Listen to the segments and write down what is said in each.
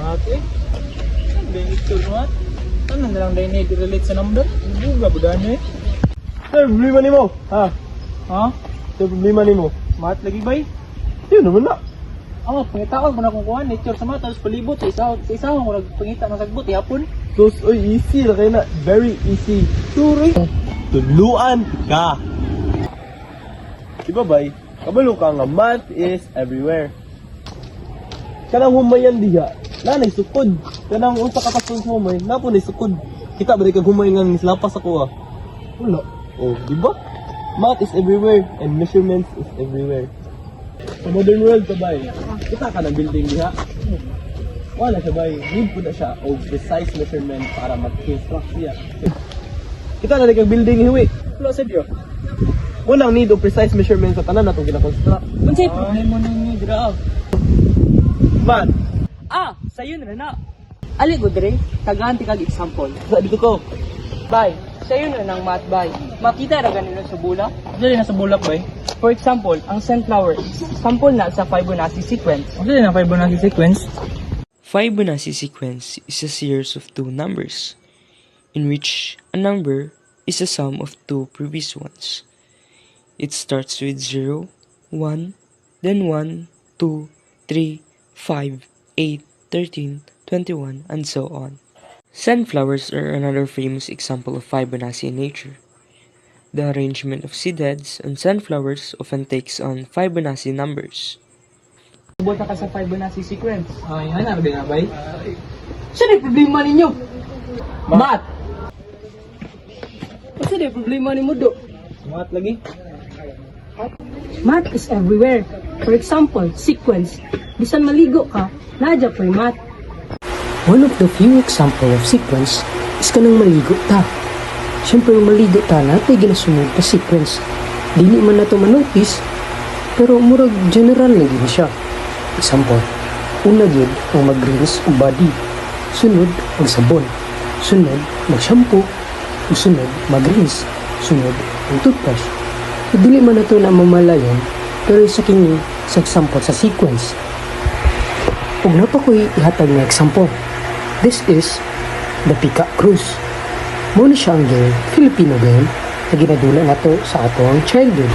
Ate? Ano ba yung ito naman? Ano na lang dahil na-relate sa number? Buga ba gano'n eh? Sir, problema ni mo. Ha? Ha? Sir, problema ni mo. Mat lagi ba eh? Yun naman na. Pangitaon ko na kung kuhan, nature sa mata, tapos palibot, sa isa ko nagpangita ng sagbot, hapon. Sus, oy, easy na kayo na. Very easy. Sorry. Tuluan ka. Diba bay? Kabalo ka nga, math is everywhere. Kanang humayan diha, nanay sukod. Kanang unsa ka pasong sa humay, napo na sukod. Kita ba di kag humay nga nislapas ako ah? Wala. Oh, diba? Math is everywhere and measurements is everywhere. Sa modern world ka bay, kita ka ng building diha. Wala siya bay, need po na siya o precise measurement para mag-construct siya. Kita na kag building hiwi. Wala sa diyo. Walang need o precise measurement sa tanan natong gina-construct. Unsay problema ninyo dira? Man, Sayo na na. Ali ko dire, taganti kag example. sa dito ko. Bay, sayo na ng math bay. Makita ra ganito sa bulak? Dili na sa bulak bay. For example, ang sunflower is sample na sa Fibonacci sequence. Dili na Fibonacci sequence. Fibonacci sequence is a series of two numbers, in which a number is the sum of two previous ones. It starts with 0, 1, then 1, 2, 3, 5, 8, 13, 21, and so on. Sunflowers are another famous example of Fibonacci in nature. The arrangement of seedheads on sunflowers often takes on Fibonacci numbers. Subot na ka sa Fibonacci sequence. Ay, hanap din na bay. Saan yung problema ninyo? Math! Saan yung problema ni Mudo? Math lagi. Math is everywhere. For example, sequence. Bisan maligo ka, nadya po yung math. One of the few example of sequence is kanang maligo ta. Siyempre yung maligo ta na tayo ginasunod pa sequence. Dili man na to manotice, pero murag general na din siya. Example, una yun ang mag-rinse ang body. Sunod, magsabon. Sunod, mag-shampoo. Sunod, mag-rinse. Sunod, ang toothbrush. Dili man na to na mamalayan, pero sa kini sa example sa sequence. Ug napa ko'y ihatag na example. This is the Pica Cruz. Muna siya ang game, Filipino game, na ginadula na to sa atong childhood.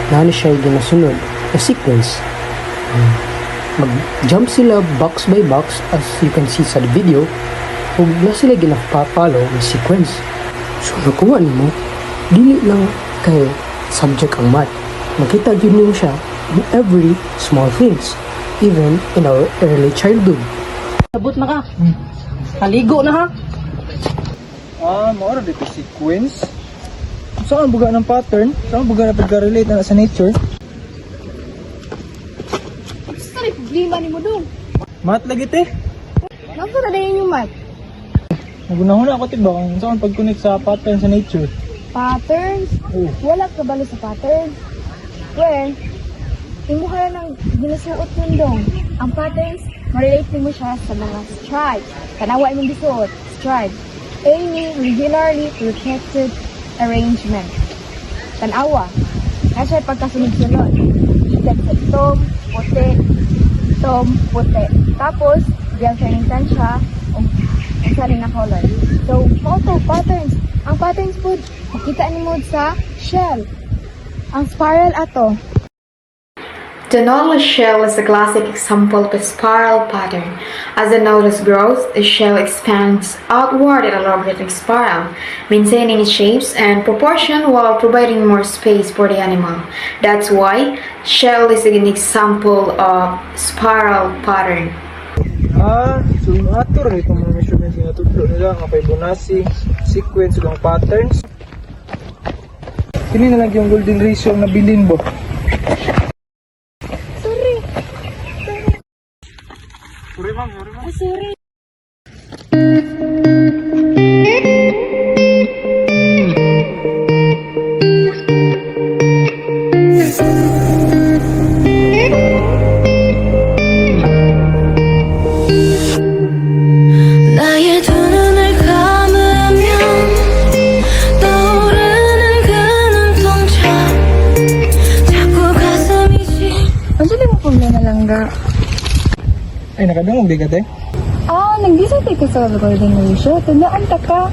Na siya ginasunod na sequence. Mag-jump sila box by box as you can see sa video, ug na sila ginapapalo ng sequence. So nakuha nimo, dili lang kay subject ang math. Makita din niyo siya in every small things, even in our early childhood. Sabot na ka. Kaligo na ha. Maura dito sequence. Saan buga ng pattern? Saan buga na pagka-relate na sa nature? Sorry, problema ni mo doon. Math lagi te. Nasa na din yung mic? Nagunahuna ako tiba kung saan pag-connect sa pattern sa nature. Patterns? Wala ka balo sa pattern? Well, imo ka ng ginasuot yun dong. Ang patterns, marelate mo siya sa mga stripes. Kanawa imong gisuot, stripes. Any regularly protected arrangement. Tanawa, nasa pagkasunod-sunod. Ikat sa tom, puti. Tapos, diyan sa nintan siya, isa rin na color. So, photo patterns. Ang patterns po, makita ni mo sa shell. Ang spiral ato. The nautilus shell is a classic example of a spiral pattern. As the nautilus grows, the shell expands outward in a logarithmic spiral, maintaining its shapes and proportion while providing more space for the animal. That's why shell is an example of spiral pattern. So yung ato rin itong mga measurements nga tudlo nila, nga Fibonacci sequence ng patterns. Kini na lang yung golden ratio na bilin bo. Sorry ma'am. Sorry. 나의 두 눈을 감으면 떠오르는 그 눈동자 자꾸 가슴이 Ano din mo problema lang ga? Ay, nakadungog di ka te? Nag-disapay ka sa golden ratio. Tandaan ta ka.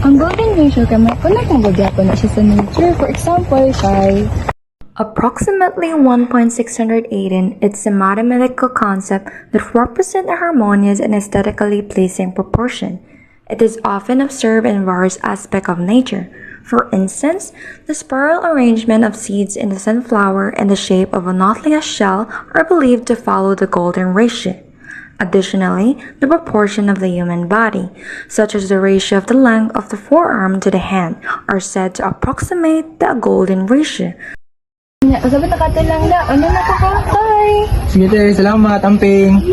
Ang golden ratio ka, may connect mo gabi na siya sa nature. For example, kay Approximately 1.618, it's a mathematical concept that represents a harmonious and aesthetically pleasing proportion. It is often observed in various aspects of nature. For instance, the spiral arrangement of seeds in the sunflower and the shape of a nautilus shell are believed to follow the golden ratio. Additionally, the proportion of the human body, such as the ratio of the length of the forearm to the hand, are said to approximate the golden ratio. sabi na ka lang da. Ano na ka ka? Bye! Sige te, salamat, amping.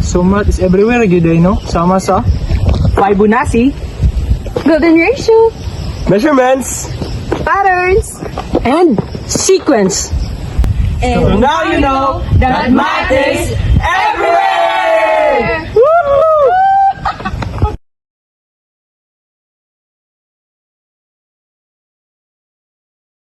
So math is everywhere, good day, no? Sama sa Fibonacci, Golden ratio! Measurements! Patterns! And sequence! so now you know that math is